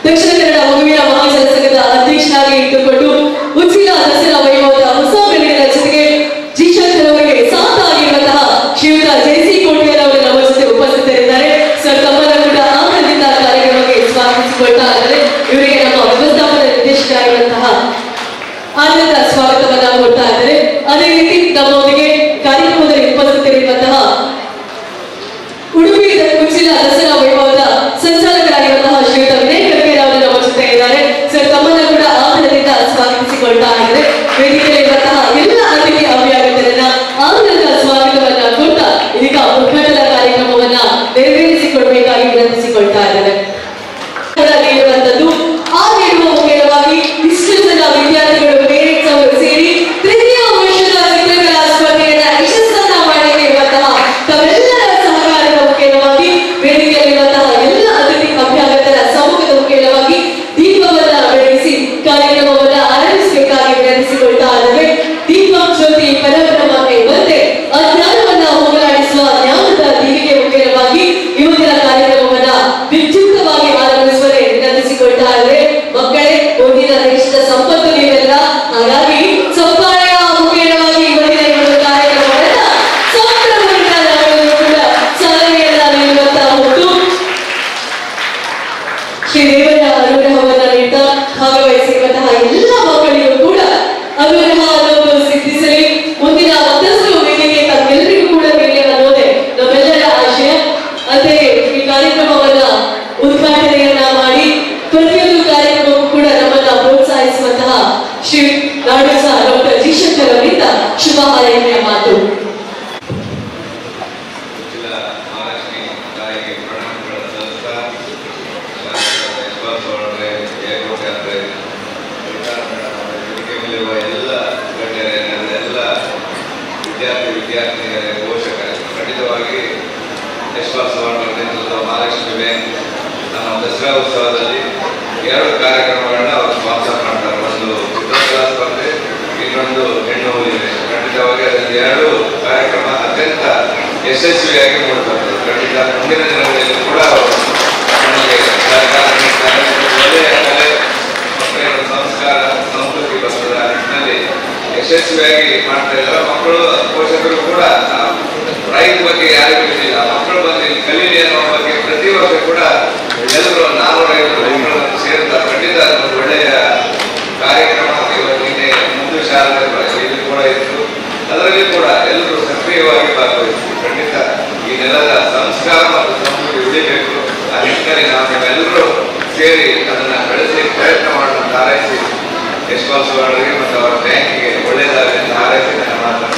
ದಕ್ಷಿಣ ಕನ್ನಡ ಮಗುವಿನ ಮಹಾಜನ ಸಂಘದ ಅಧ್ಯಕ್ಷರಾಗಿ ಇಟ್ಟುಕೊಂಡು ಉಚ್ಚಿಲ ದಸರಾ ವೈಭವದ ಹೊಸ ಬೆಳಗಿನ ಜೊತೆಗೆ ಜಿ ಶಂಕರ್ ಅವರಿಗೆ ಸಾಥಾಗಿರುವಂತಹ ಶ್ರೀಯುತ ಜೆಸಿ ಕೋಟಿಯರ್ ಅವರು ನಮ್ಮ ಜೊತೆ ಉಪಸ್ಥಿತರಿದ್ದಾರೆ. ಸರ್ ತಮ್ಮನ್ನ ಕೂಡ ಆನಂದದಿಂದ ಕಾರ್ಯಕ್ರಮಕ್ಕೆ ಸ್ವಾಗತಿಸಿಕೊಳ್ತಾ ಇದ್ದಾರೆ. ಇವರಿಗೆ ನಮ್ಮ ವ್ಯವಸ್ಥಾಪನಾ ನಿರ್ದೇಶಕರಾಗಿರುವಂತಹ ಆನಂದ ಸ್ವಾಗತವನ್ನ ಕೊಡ್ತಾ ಇದ್ದಾರೆ. ಅದೇ ರೀತಿ ನಮ್ಮೊಂದಿಗೆ ಕಾರ್ಯಕ್ರಮದಲ್ಲಿ ಉಪಸ್ಥಿತರಿರುವಂತಹ ಉಡುಪಿ ಉಚ್ಚಿಲ ದಸರಾ ವೈಭವದ ಸಂಚಾಲಕರಾಗಿರುವಂತಹ ಶ್ರೀಯುತ ವಿನಯ್ ಕರ್ಕೇರ ಅವರು ನಮ್ಮ ಜೊತೆ ಇದ್ದಾರೆ. ಸರ್ ತಮ್ಮನ್ನ ಕೂಡ ಆನಂದದಿಂದ ಸ್ವಾಗತಿಸಿಕೊಳ್ತಾ ಇದ್ದಾರೆ. ವೇದಿಕೆಯಲ್ಲಿರುವಂತಹ ಎಲ್ಲ ಅತಿಥಿ ಅಭ್ಯರ್ಥಿಗಳನ್ನ ಆನಂದ ಸ್ವಾಗತವನ್ನ ಕೊಡ್ತಾ ಇದೀಗ ಉದ್ಘಾಟನಾ ಕಾರ್ಯಕ್ರಮವನ್ನ ನೆರವೇರಿಸಿಕೊಡ್ಬೇಕಾಗಿ ವಿನಂತಿಸಿಕೊಳ್ತಾ ಇದ್ದಾರೆ. ನೀಡುವಂತದ್ದು ಆ ನೀಡುವ ಮುಖ್ಯವಾಗಿ ಇಷ್ಟು ಜನ ವಿದ್ಯಾರ್ಥಿಗಳು ಪೇರೆಂಟ್ಸ್ ಅವರು ನಾಡೋಜ ಡಾಕ್ಟರ್ ಜಿ ಶಂಕರ್ ಅವರಿಂದ ಶುಭ ಹಾರೈಕೆಯ ಮಾತು. ವಿದ್ಯಾರ್ಥಿನಿಯರೇ, ಪೋಷಕರೇ, ಖಂಡಿತವಾಗಿ ಯಶ್ಪಾಲ್ ಸುವರ್ಣ ನೇತೃತ್ವದ ಮಹಾಲಕ್ಷ್ಮಿ ಬ್ಯಾಂಕ್ ನಮ್ಮ ದಸರಾ ಉತ್ಸವದಲ್ಲಿ 2 ಕಾರ್ಯಕ್ರಮಗಳನ್ನ ಅವರು ಸ್ಪಾನ್ಸರ್ ಮಾಡ್ತಾರೆ. ಒಂದು ಚಿತ್ರಕಲಾ ಸ್ಪರ್ಧೆ, ಇನ್ನೊಂದು ಹೆಣ್ಣು ಹುಲಿಮೆ. ಖಂಡಿತವಾಗಿ ಅದರಲ್ಲಿ 2 ಕಾರ್ಯಕ್ರಮ ಅತ್ಯಂತ ಯಶಸ್ವಿಯಾಗಿ ಮೂಡಿಬರ್ತದೆ. ಖಂಡಿತ ಮುಂದಿನ ದಿನಗಳಲ್ಲಿ ಕೂಡ ನಮಗೆ ಸಹಕಾರ ನೀಡ್ತಾರೆ. ಒಳ್ಳೆಯ ಕಲೆ, ಮಕ್ಕಳ ಸಂಸ್ಕಾರ, ಸಂಸ್ಕೃತಿ ಬರ್ತದ ನಿಟ್ಟಿನಲ್ಲಿ ಯಶಸ್ವಿಯಾಗಿ ಮಾಡ್ತಾ ಇದ್ದಾರೆ. ಮಕ್ಕಳು, ಪೋಷಕರು ಕೂಡ ರೈತ ಬಗ್ಗೆ ಯಾರಿಗೂ ಇರಲಿಲ್ಲ, ಮಕ್ಕಳು ಬಂದು ಇಲ್ಲಿ ಕಲೀಲಿ ಅನ್ನೋ ಬಗ್ಗೆ ಪ್ರತಿ ವರ್ಷ ಕೂಡ ಎಲ್ಲರೂ 450 ಮಕ್ಕಳನ್ನು ಸೇರ್ತಾರೆ. ಖಂಡಿತ ಒಂದು ಒಳ್ಳೆಯ ಕಾರ್ಯಕ್ರಮ. ನಿನ್ನೆ ಮುಂದೆ ಶಾಲೆ ಇಲ್ಲಿ ಕೂಡ ಇತ್ತು, ಅದರಲ್ಲಿ ಕೂಡ ಎಲ್ಲರೂ ಸಕ್ರಿಯವಾಗಿ ಭಾಗವಹಿಸಿ ಖಂಡಿತ ಈ ನೆಲದ ಸಂಸ್ಕಾರ ಮತ್ತು ಸಂಸ್ಕೃತಿ ಉಳಿಬೇಕು. ಆ ನಿಟ್ಟಿನಲ್ಲಿ ನಾವೆಲ್ಲರೂ ಸೇರಿ ಅದನ್ನ ಬೆಳೆಸಿ ಪ್ರಯತ್ನ ಮಾಡುವಂತ ಹಾರೈಸಿ ಯಶ್ಪಾಲ್ ಸುವರ್ಣರಿಗೆ ಮತ್ತು ಅವರ ಬ್ಯಾಂಕಿಗೆ ಒಳ್ಳೆಯದಾಗಲಿ ಅಂತ ಹಾರೈಸಿ ನನ್ನ ಮಾತನ್ನು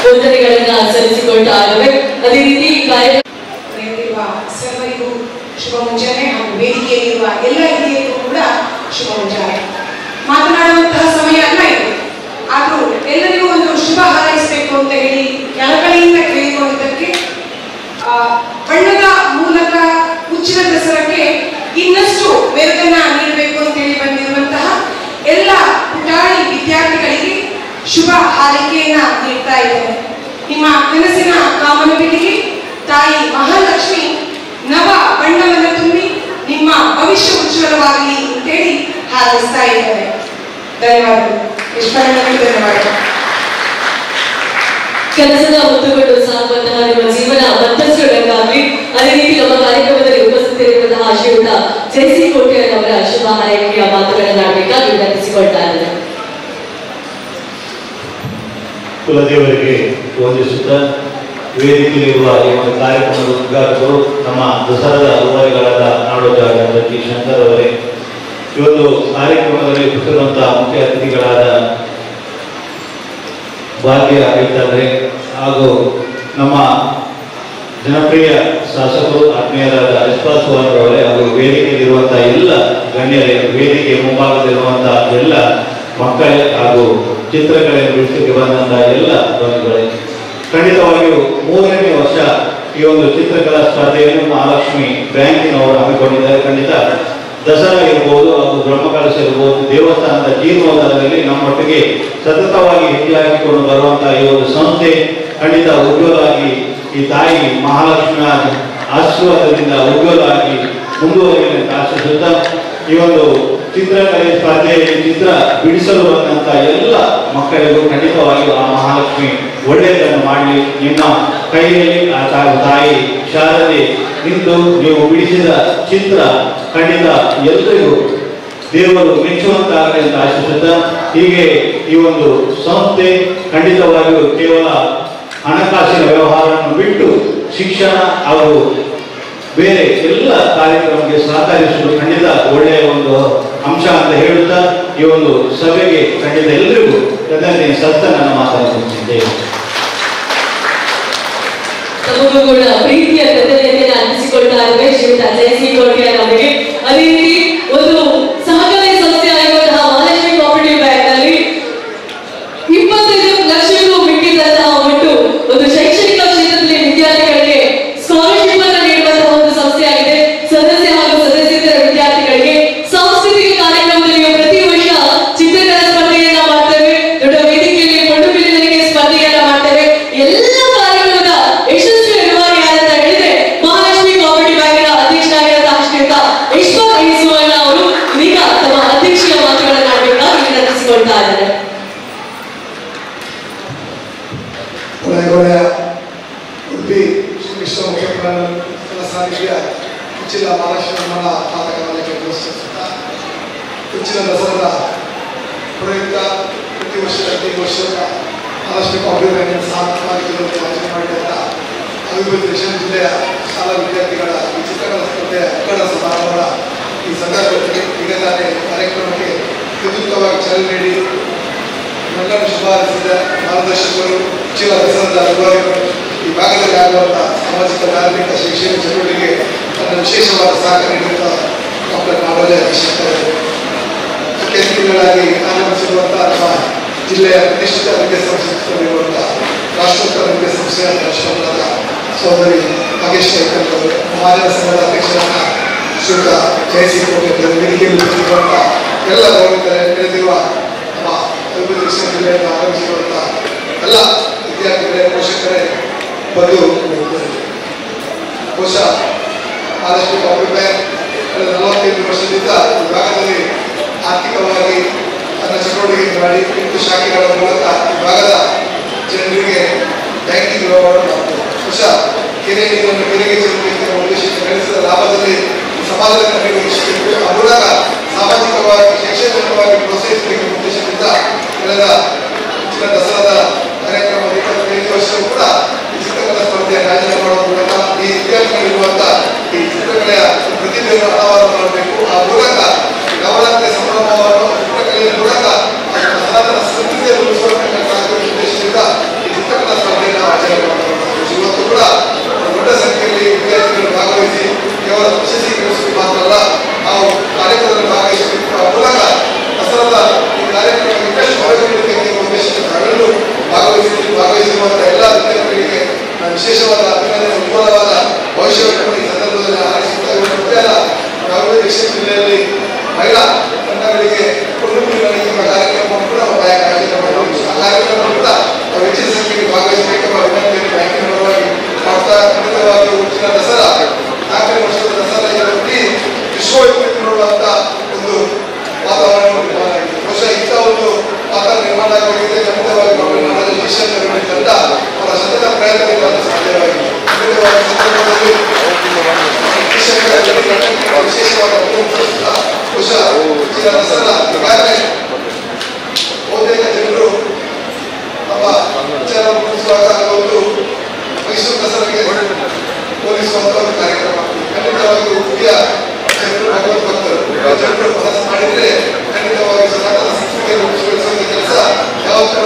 ವಂದನೆಗಳನ್ನ ಸಲ್ಲಿಸಿಕೊಳ್ತಾಗವೆ. ಅದೇ ರೀತಿ ನಡೆಯುತ್ತಿರುವ ಸರ್ವರಿಗೂ ಶುಭ ಮುಂಜಾನೆ ಹಾಗೂ ವೇದಿಕೆಯಲ್ಲಿರುವ ಎಲ್ಲ ಹಿರಿಯರಿಗೂ ಕೂಡ ಶುಭ ಮುಂಜಾನೆ. ಮಾತನಾಡುವಂತಹ ಸಮಯ ಅಲ್ಲ ಇದು, ಆದರೂ ಎಲ್ಲರಿಗೂ ಒಂದು ಶುಭ ಹಾರೈಸಬೇಕು ಅಂತ ಹೇಳಿ ಕೆಳಕಳೆಯಿಂದ ಕೇಳಿಕೊಂಡಿದ್ದಕ್ಕೆ ಬಣ್ಣದ ಮೂಲಕ ಉಚ್ಚಿನ ದಸರಾಕ್ಕೆ ಇನ್ನಷ್ಟು ಮೆರುಗನ್ನ ನೀಡಬೇಕು ಅಂತ ಹೇಳಿ ಬಂದಿರುವಂತಹ ಎಲ್ಲ ಪುಟಾಣಿ ವಿದ್ಯಾರ್ಥಿಗಳಿಗೆ ಶುಭ ಹಾರೈಕೆಯನ್ನ ನೀಡ್ತಾ ಇದ್ದಾರೆ. ನಿಮ್ಮ ಕನಸಿನ ಕಾಮನಬಿಲ್ಲಿಗೆ ತಾಯಿ ಮಹಾಲಕ್ಷ್ಮಿ ನವ ಬಣ್ಣವನ್ನು ತುಂಬಿ ನಿಮ್ಮ ಭವಿಷ್ಯ ಉಜ್ವಲವಾಗಲಿ ಅಂತೇಳಿ ಹಾರೈಸ್ತಾ ಇದ್ದಾರೆ. ಧನ್ಯವಾದಗಳು. ಧನ್ಯವಾದಗಳು. ಕೆಲಸದ ಹೊತ್ತುಕೊಂಡು ಸಾಗುವಂತಹ ನಿಮ್ಮ ಜೀವನ ಮತ್ತಷ್ಟು ರಂಗಾಗಲಿ. ಅದೇ ರೀತಿ ನಮ್ಮ ಕಾರ್ಯಕ್ರಮದಲ್ಲಿ ಉಪಸ್ಥಿತರಿರುವಂತಹ ಶ್ರೀಯುತ ಜಯಸಿ ಕೋಟೆಯವರ ಶುಭ ಹಾರೈಕೆಯ ಮಾತುಗಳನ್ನಾಡಬೇಕಾಗಿ ವಿನಂತಿಸಿಕೊಳ್ತಾ ಇದ್ದಾರೆ. ಕುಲದೇವರಿಗೆ ವಂದಿಸುತ್ತಾ ವೇದಿಕೆಯಲ್ಲಿರುವ ಈ ಒಂದು ಕಾರ್ಯಕ್ರಮದ ಉದ್ಘಾಟಕರು ನಮ್ಮ ದಸರಾದ ರೂವಾರಿಗಳಾದ ನಾಡೋಜ ಡಾಕ್ಟರ್ ಜಿ ಶಂಕರ್ ಅವರೇ, ಇವತ್ತು ಕಾರ್ಯಕ್ರಮದಲ್ಲಿ ಉಪಸ್ಥಿತರುವಂತಹ ಮುಖ್ಯ ಅತಿಥಿಗಳಾದ ಭಾಗ್ಯ ರೈತರೇ ಹಾಗೂ ನಮ್ಮ ಜನಪ್ರಿಯ ಶಾಸಕರು ಆತ್ಮೀಯರಾದ ಯಶ್ಪಾಲ್ ಸುವರ್ಣ ಅವರೇ ಹಾಗೂ ವೇದಿಕೆಯಲ್ಲಿರುವಂತಹ ಎಲ್ಲ ಗಣ್ಯರೇ, ವೇದಿಕೆ ಮುಂಭಾಗದಲ್ಲಿರುವಂತಹ ಎಲ್ಲ ಮಕ್ಕಳೇ ಹಾಗೂ ಚಿತ್ರಕಲೆಯನ್ನು ಬಿಡಿಸಲಿಕ್ಕೆ ಬಂದಂತಹ ಎಲ್ಲ ಬಂಧುಗಳೇ, ಖಂಡಿತವಾಗಿಯೂ 3ನೇ ವರ್ಷ ಈ ಒಂದು ಚಿತ್ರಕಲಾ ಸ್ಪರ್ಧೆಯನ್ನು ಮಹಾಲಕ್ಷ್ಮಿ ಬ್ಯಾಂಕಿನವರು ಹಮ್ಮಿಕೊಂಡಿದ್ದಾರೆ. ಖಂಡಿತ ದಸರಾ ಇರ್ಬೋದು, ಹಾಗೂ ಬ್ರಹ್ಮಕಲಶ ಇರ್ಬೋದು, ದೇವಸ್ಥಾನದ ಜೀರ್ಣೋದ್ಧಾರದಲ್ಲಿ ನಮ್ಮೊಟ್ಟಿಗೆ ಸತತವಾಗಿ ಹೆಚ್ಚಾಗಿಕೊಂಡು ಬರುವಂತಹ ಈ ಒಂದು ಸಂಸ್ಥೆ ಖಂಡಿತ ಉಜ್ವಲವಾಗಿ ಈ ತಾಯಿ ಮಹಾಲಕ್ಷ್ಮಿಯ ಆಶೀರ್ವಾದದಿಂದ ಉಜ್ವಲವಾಗಿ ಮುಂದುವರಿಯಲಿ ಅಂತ ಆಶಿಸುತ್ತಾ, ಈ ಒಂದು ಚಿತ್ರಕಲೆ ಸ್ಪರ್ಧೆಯಲ್ಲಿ ಚಿತ್ರ ಬಿಡಿಸಲು ಬಂದಂತ ಎಲ್ಲ ಮಕ್ಕಳಿಗೂ ಖಂಡಿತವಾಗಿಯೂ ಆ ಮಹಾಲಕ್ಷ್ಮಿ ಒಳ್ಳೆಯದನ್ನು ಮಾಡಲಿ. ನಿಮ್ಮ ಕೈಯಲ್ಲಿ ಆ ತಾಯಿ ಶಾರದೆ ನಿಂತು ನೀವು ಬಿಡಿಸಿದ ಚಿತ್ರ ಖಂಡಿತ ಎಲ್ಲರಿಗೂ ದೇವರು ಮೆಚ್ಚುವಂತಾಗಲಿ ಅಂತ ಆಶಿಸುತ್ತಾ, ಹೀಗೆ ಈ ಒಂದು ಸಂಸ್ಥೆ ಖಂಡಿತವಾಗಿಯೂ ಕೇವಲ ಹಣಕಾಸಿನ ವ್ಯವಹಾರವನ್ನು ಬಿಟ್ಟು ಶಿಕ್ಷಣ ಹಾಗೂ ಬೇರೆ ಎಲ್ಲ ಕಾರ್ಯಕ್ರಮಕ್ಕೆ ಸಹಕರಿಸಲು ಖಂಡಿತ ಒಳ್ಳೆಯ ಒಂದು ಅಂಶ ಅಂತ ಹೇಳುತ್ತಾ, ಈ ಒಂದು ಸಭೆಗೆ ಖಂಡಿತ ಎಲ್ಲರಿಗೂ ಸತ್ತ ನನ್ನ ಮಾತಾಡುತ್ತಿದ್ದೇವೆ. ತಮಗೂ ಕೂಡ ಪ್ರೀತಿಯ ಕೃತಜ್ಞತೆಯನ್ನು ಅರ್ಪಿಸಿಕೊಳ್ತಾ ಇದ್ದೇವೆ ಶ್ರೀಯುತ ಜಯಸಿ ಕೋಟೆಯರ್ ಅವರಿಗೆ. ಅದೇ ರೀತಿ ಒಂದು ಸಹಕಾರಿ ಸಂಸ್ಥೆ ಆಗಿರುವಂತಹ ಮಹಾಲಕ್ಷ್ಮಿ ಕೋಆಪರೇಟಿವ್ ಬ್ಯಾಂಕ್ ನಲ್ಲಿ 25 ಲಕ್ಷಕ್ಕೂ ಮಿಕ್ಕಿದಂತಹ ಒಟ್ಟು ಒಂದು ಶೈಕ್ಷಣಿಕ ಕ್ಷೇತ್ರದಲ್ಲಿ ವಿದ್ಯಾರ್ಥಿಗಳಿಗೆ ಸ್ಕಾಲರ್ಶಿಪ್ ಅನ್ನು ನೀಡುವಂತಹ ಒಂದು ಸಂಸ್ಥೆಯಾಗಿದೆ. ಸದಸ್ಯ ಹಾಗೂ ಸದಸ್ಯೇತರ ವಿದ್ಯಾರ್ಥಿಗಳಿಗೆ ಸಾಂಸ್ಕೃತಿಕ ಕಾರ್ಯಕ್ರಮದಲ್ಲಿ ಪ್ರತಿ ವರ್ಷ ಚಿತ್ರಕಲಾ ಸ್ಪರ್ಧೆಯನ್ನ ಮಾಡ್ತೇವೆ, ದೊಡ್ಡ ವೇದಿಕೆಯಲ್ಲಿ ಕೊಂಡು ಬಿಲ್ಲಿಗೆ ಸ್ಪರ್ಧೆಯನ್ನ ಮಾಡ್ತೇವೆ. ಎಲ್ಲ ಕಾರ್ಯಕ್ರಮದ ಯಶಸ್ವಿ ನಿರ್ವಹಣೆ ಯಾರಂತ ಹೇಳಿದ್ರೆ ಮಹಾಲಕ್ಷ್ಮಿ ಕೋಆಪರೇಟಿವ್ ಬ್ಯಾಂಕಿನ ಅಧ್ಯಕ್ಷರಾಗಿರುವಂತಹ ಶ್ರೀಯುತ ಯಶ್ಪಾಲ್ ಸುವರ್ಣ ಅವರು ಈಗ ತಮ್ಮ ಅಧ್ಯಕ್ಷೀಯ ಮಾತುಗಳನ್ನು ಆಡಬೇಕಾಗಿ ವಿನಂತಿಸಿಕೊಳ್ತಾ ಇದ್ದಾರೆ. ಉಡುಪಿ ಶ್ರೀಕೃಷ್ಣ ಮುಖ್ಯ ಸಾರಿಗೆ ಉಚ್ಚಿಲ ಮಹಾಲಕ್ಷ್ಮೀ ಪಾತಕಕ್ಕೆ ಪುರಸ್ಕರಿಸುತ್ತಾ ಉಚ್ಚಿಲ ದಸರಾದ ಪ್ರಯುಕ್ತ ಪ್ರತಿ ವರ್ಷದ ಮಹಾಲಕ್ಷ್ಮಿ ಕೋಆಪರೇಟಿವ್ ಬ್ಯಾಂಕಿನ ಸಾರ್ಥಕವಾಗಿ ಆಚರಣೆ ಮಾಡಿದಂಥ ಅಭಿವೃದ್ಧಿ ದಕ್ಷಿಣ ಜಿಲ್ಲೆಯ ಶಾಲಾ ವಿದ್ಯಾರ್ಥಿಗಳ ಈ ಚಿತ್ರಕಲಾ ಸ್ಪರ್ಧೆಯ ಉದ್ಘಾಟನಾ ಸಮಾರಂಭದ ಈ ಸಂದರ್ಭದಲ್ಲಿ ಈಗ ತಾನೇ ಕಾರ್ಯಕ್ರಮಕ್ಕೆ ವಿದ್ಯುಕ್ತವಾಗಿ ಚಾಲನೆ ನೀಡಿ ನನ್ನನ್ನು ಶುಭಾರಿಸಿದ ಮಾರ್ಗದರ್ಶಕರು, ಉಚ್ಚಿಲ ದಸರಾದ ಅಧಿಕಾರಿಗಳು, ಈ ಭಾಗದಲ್ಲಿ ಆಗುವಂತಹ ಸಾಮಾಜಿಕ ಧಾರ್ಮಿಕ ಶೈಕ್ಷಣಿಕ ಚಟುವಟಿಕೆಗೆ ತನ್ನ ವಿಶೇಷವಾದ ಸಹಕಾರ ನೀಡಿದ ಡಾಕ್ಟರ್ ನಾಗರಾಜ ಶಿಕ್ಷಕರು, ಕೆಲವು ತಿಂಗಳಾಗಿ ಆಗಮಿಸಿರುವಂತಹ ನಮ್ಮ ಜಿಲ್ಲೆಯ ಪ್ರತಿಷ್ಠಿತ ವಿದ್ಯಾಸಂಸ್ಥೆಗಳಿರುವಂತಹ ರಾಷ್ಟ್ರೋತ್ತರ ವಿದ್ಯಾಸಂಸ್ಥೆಯ ರಾಷ್ಟ್ರವಾದ ಸಹೋದರಿ ನಾಗೇಶ್ ಕೈಕಲ್ ಅವರು, ಮಹಾಜನ ಸಂಘದ ಅಧ್ಯಕ್ಷರಾದ ಶ್ರೀಯುತ ಜಯಸಿ ಕೋಟೆ ವೇದಿಕೆಯಲ್ಲಿ ಕೂತಿರುವಂತಹ ಎಲ್ಲ ನೆರೆದಿರುವ ನಮ್ಮ ತಿರುಪತಿ ಕೃಷ್ಣ ಜಿಲ್ಲೆಯಿಂದ ಆಗಮಿಸಿರುವಂತಹ ಎಲ್ಲ ವಿದ್ಯಾರ್ಥಿಗಳೇ, ಪೋಷಕರೇ, ಬಂದು ಬಹುಶಃ ಆದಷ್ಟು ಅಭಿಪ್ರಾಯ ಕಳೆದ 45 ವರ್ಷದಿಂದ ಈ ಭಾಗದಲ್ಲಿ ಆರ್ಥಿಕವಾಗಿ ತನ್ನ ಚಟುವಟಿಕೆ ಮಾಡಿ 8 ಶಾಖೆಗಳ ಮೂಲಕ ಈ ಭಾಗದ ಜನರಿಗೆ ಬ್ಯಾಂಕಿಂಗ್ ವ್ಯವಹಾರ ಮಾಡ್ತಾರೆ. ಬಹುಶಃ ಕೆರೆ ನೀರನ್ನು ಕೆರೆಗೆ ಚೆಲ್ಲುವ ಉದ್ದೇಶಕ್ಕೆ ಗಳಿಸಿದ ಲಾಭದಲ್ಲಿ ಸಮಾಜದ ನಿರ್ವಹಿಸಬೇಕು, ಆ ಮೂಲಕ ಸಾಮಾಜಿಕವಾಗಿ ಶೈಕ್ಷಣಿಕವಾಗಿ ಪ್ರೋತ್ಸಾಹಿಸಬೇಕು ಉದ್ದೇಶದಿಂದ ಕಳೆದ ಉಚಿತ ದಸರಾದ ಕಾರ್ಯಕ್ರಮ 25 ವರ್ಷವೂ ಕೂಡ ಈ ಚಿತ್ರಕಲಾ ಸ್ಪರ್ಧೆಯನ್ನು ಆಯೋಜನೆ ಮಾಡುವ ಮೂಲಕ ಈ ವಿದ್ಯಾರ್ಥಿಗಳಿರುವಂತಹ ಈ ಚಿತ್ರಕಲೆಯ ಪ್ರತಿಭೆಯನ್ನು ಅನಾವರಣ ಮಾಡಬೇಕು. ಆ ಮೂಲಕ ನವರಾತ್ರಿ ಸಂಭ್ರಮವನ್ನು ಚಿತ್ರಕಲೆಯ ಮೂಲಕ ಸನಾತನ ಸಂಸ್ಕೃತಿಯನ್ನು ಉಳಿಸುವ ಉದ್ದೇಶದಿಂದ ಈ ಚಿತ್ರಕಲಾ ಸ್ಪರ್ಧೆಯನ್ನು ಆಚರಣೆ ಮಾಡಲಾಗುತ್ತದೆ. ಇವತ್ತು ಕೂಡ ದೊಡ್ಡ ಸಂಖ್ಯೆಯಲ್ಲಿ ವಿದ್ಯಾರ್ಥಿಗಳು ಭಾಗವಹಿಸಿ ಕೇವಲ ಪ್ರಶಸ್ತಿ ಗಳಿಸುವುದು ಮಾತ್ರ ಅಲ್ಲ, ನಾವು ಕಾರ್ಯಕ್ರಮದಲ್ಲಿ ಭಾಗವಹಿಸಬೇಕು. ಆ ಮೂಲಕ ದಸರಾದ ಈ ಕಾರ್ಯಕ್ರಮ ಇನ್ನಷ್ಟು ಹೊರಗಿಡಬೇಕೆಂಬ ಉದ್ದೇಶದಿಂದ ತಾವೆಲ್ಲರೂ ಭಾಗವಹಿಸಿರುವಂತಹ ಎಲ್ಲ ವಿದ್ಯಾರ್ಥಿಗಳಿಗೆ ನಾನು ವಿಶೇಷವಾದ ಅಭಿನಂದನೆ, ಉಜ್ವಲವಾದ ಭವಿಷ್ಯವನ್ನು ಈ ಸಂದರ್ಭದಲ್ಲಿ ಹಾರೈಸುತ್ತಾ ನಾವೆಲ್ಲ ದಕ್ಷಿಣ ಜಿಲ್ಲೆಯಲ್ಲಿ ಮಹಿಳಾ ತಂಡಗಳಿಗೆ ಕಾರ್ಯಕ್ರಮವನ್ನು ಕೂಡ ಆಯೋಜನೆ ಮಾಡಬಹುದು. ಆ ಕಾರ್ಯಕ್ರಮ ಕೂಡ ನಾವು ಹೆಚ್ಚಿನ ಸಂಖ್ಯೆಯಲ್ಲಿ ಭಾಗವಹಿಸಬೇಕೆಂಬ ವಿನಂತಿಯನ್ನು ಬ್ಯಾಂಕಿನ ಪರವಾಗಿ ಮಾಡ್ತಾ, ಖಂಡಿತವಾಗಿ ಉಚಿತ ದಸರಾ 4ನೇ ವರ್ಷದ ದಸರಾ ಇಡೀ ವಿಶ್ವವಿದ್ಯಾಲಯ ನೋಡುವಂತ ಒಂದು ವಾತಾವರಣ ನಿರ್ಮಾಣ ಆಗಿದೆ. ಬಹುಶಃ ಇಂಥ ಒಂದು ವಾತಾವರಣ ನಿರ್ಮಾಣ ಆಗಿದೆ. ಖಂಡಿತವಾಗಿ ಡಾಕ್ಟರ್ ಶಿಕ್ಷಕರ ತಂಡ ಅವರ ಸತತ ಪ್ರಯತ್ನದಿಂದ ಸಾಧ್ಯವಾಗಿದೆ. ಖಂಡಿತವಾಗಿ ಸಂದರ್ಭದಲ್ಲಿ ವಿಶೇಷವಾದ ಬಹುಶಃ ಉಚಿತ ದಸರಾ ಈಗಾಗಲೇ ಬಹುತೇಕ ಜನರು ನಮ್ಮ ವಿಚಾರ ಮುಗಿಸುವಾಗ ಒಂದು ಮೈಸೂರು ದಸರಾಗೆ ಹೋಲಿಸುವಂತ ಒಂದು ಕಾರ್ಯಕ್ರಮ. ಖಂಡಿತವಾಗಿ ಉಡುಪಿಯ ಜನರು ಭಗವದ್ ಭಕ್ತರು ಜನರು ಮನಸ್ಸು ಮಾಡಿದ್ರೆ ಖಂಡಿತವಾಗಿ ಸನಾತನ ಸಂಸ್ಕೃತಿಯನ್ನು ಉಳಿಸುವ ಕೆಲಸ ಯಾವತ್ತೂ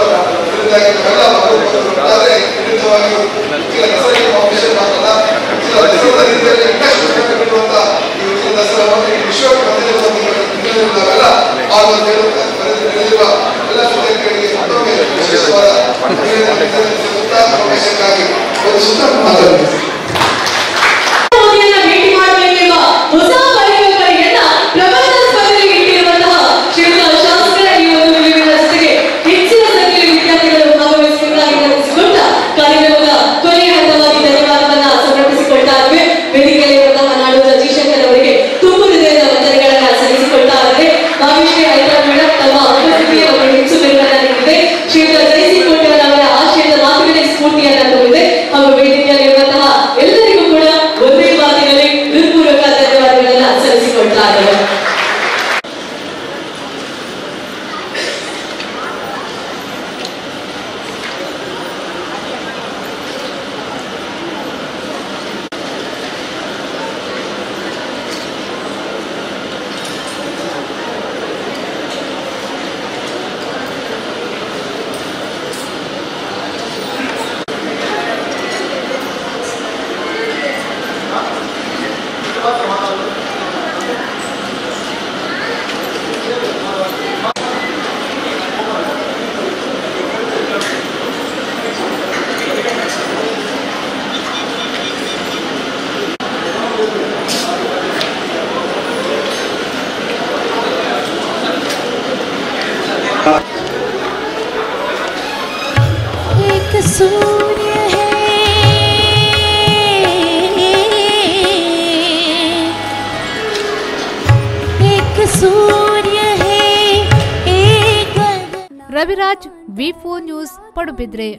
ಇದರಿಂದಾಗಿ ನಾವೆಲ್ಲ ಭಗವದ್ ಭಕ್ತರು ಆದರೆ ಖಂಡಿತವಾಗಿ ಉಚಿತ ದಸರಾಗೆ ಫೌಂಡೇಶನ್ ಮಾತ್ರಲ್ಲ, ಉಚಿತ ದಸರಾದ ರೀತಿಯಲ್ಲಿ ಇನ್ನಷ್ಟು ನೀಡುವಂತ ಈ ಉಚಿತ ದಸರಾವನ್ನು ಈ ವಿಶ್ವಕ್ಕೆ ನಾವೆಲ್ಲ ಆ ಒಂದು ನಡೆದಿರುವ ಎಲ್ಲ ವಿದ್ಯಾರ್ಥಿಗಳಿಗೆ ಮತ್ತೊಮ್ಮೆ ವಿಶೇಷವಾದ ಅವಕಾಶಕ್ಕಾಗಿ ಒಂದು ಸುತ್ತ ಮಾತಾಡುತ್ತೇವೆ. ಭೇಟಿ ಮಾಡಬೇಕೆಂಬ ಹೊಸ ಪರಿಕಲ್ಪನೆಯನ್ನ ಪ್ರಬಂಧ ಸ್ಪರ್ಧೆಗೆ ಇಟ್ಟಿರುವಂತಹ ಶ್ರೀಯುತ ಶಾಸಕರ ಈ ಒಂದು ವ್ಯವಸ್ಥೆಗೆ ಹೆಚ್ಚಿನ ಸಂಖ್ಯೆಯಲ್ಲಿ ವಿದ್ಯಾರ್ಥಿಗಳು ಭಾಗವಹಿಸಬೇಕಾಗಿ ವಿನಂತಿಸಿಕೊಂಡ ಕಾರ್ಯಕ್ರಮದ ಕೊನೆಯ ಹಂತವಾಗಿ ಧನ್ಯವಾದವನ್ನ ಸಮರ್ಪಿಸಿಕೊಳ್ತಾ ಇದ್ದೇವೆ. ವೇದಿಕೆಯಲ್ಲಿರುವಂತಹ ನಾಡೋಜ ಜೀಶಂಕರ್ ಅವರಿಗೆ ತುಂಬು ಹೃದಯದ ವಂದನೆಗಳನ್ನ ಸಲ್ಲಿಸಿಕೊಳ್ತಾ ಇದ್ದೇವೆ. ನಾಗೇಶ್ವರಿ ಐತಾಳ್ ಮೇಡಮ್ ತಮ್ಮ ಉಪಸ್ಥಿತಿಯ ಒಂದು ಹೆಚ್ಚು ಬೆಂಬಲ ನೀಡಿದೆ. ಶ್ರೀಯುತ ಜಯಸಿ ಕೋಟೆಯವರ ಅವರ ಆಶಯದ ಮಾತುಗಳೇ ಸ್ಫೂರ್ತಿಯನ್ನ ತುಂಬಿದೆ. ಹಾಗೂ ವೇದಿಕೆಯಲ್ಲಿರುವಂತಹ ಎಲ್ಲರಿಗೂ ಕೂಡ ಒಂದೇ ಮಾತಿನಲ್ಲಿ ಹೃತ್ಪೂರ್ವಕ ಧನ್ಯವಾದಗಳನ್ನ ಸಲ್ಲಿಸಿಕೊಳ್ತಾ ಇದ್ದೇವೆ. एक सूर्य है, एक सूर्य है, एक ರವಿರಾಜ್, ವಿ4 ನ್ಯೂಸ್, ಪಡುಬಿದ್ರೆ.